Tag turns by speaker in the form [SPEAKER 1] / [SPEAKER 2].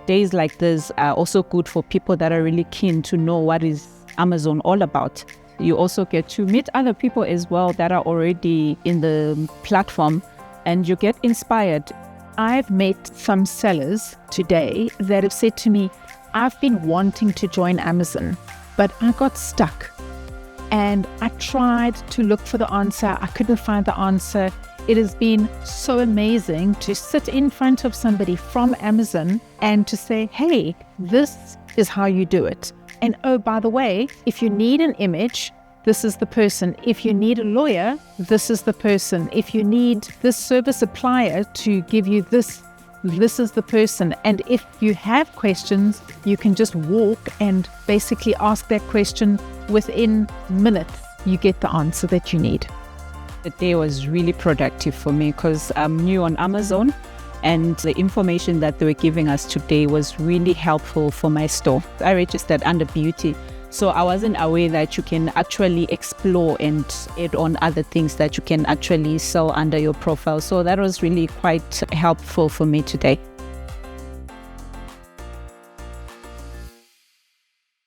[SPEAKER 1] days like this are also good for people that are really keen to know what is Amazon all about. You also get to meet other people as well that are already in the platform, and you get inspired.
[SPEAKER 2] I've met some sellers today that have said to me, I've been wanting to join Amazon, but I got stuck. And I tried to look for the answer. I couldn't find the answer. It has been so amazing to sit in front of somebody from Amazon and to say, hey, this is how you do it. And oh, by the way, if you need an image, this is the person. If you need a lawyer, this is the person. If you need this service applier to give you this is the person. And if you have questions, you can just walk and basically ask that question. Within minutes, you get the answer that you need.
[SPEAKER 1] The day was really productive for me because I'm new on Amazon, and the information that they were giving us today was really helpful for my store. I registered under beauty, so I wasn't aware that you can actually explore and add on other things that you can actually sell under your profile. So that was really quite helpful for me today.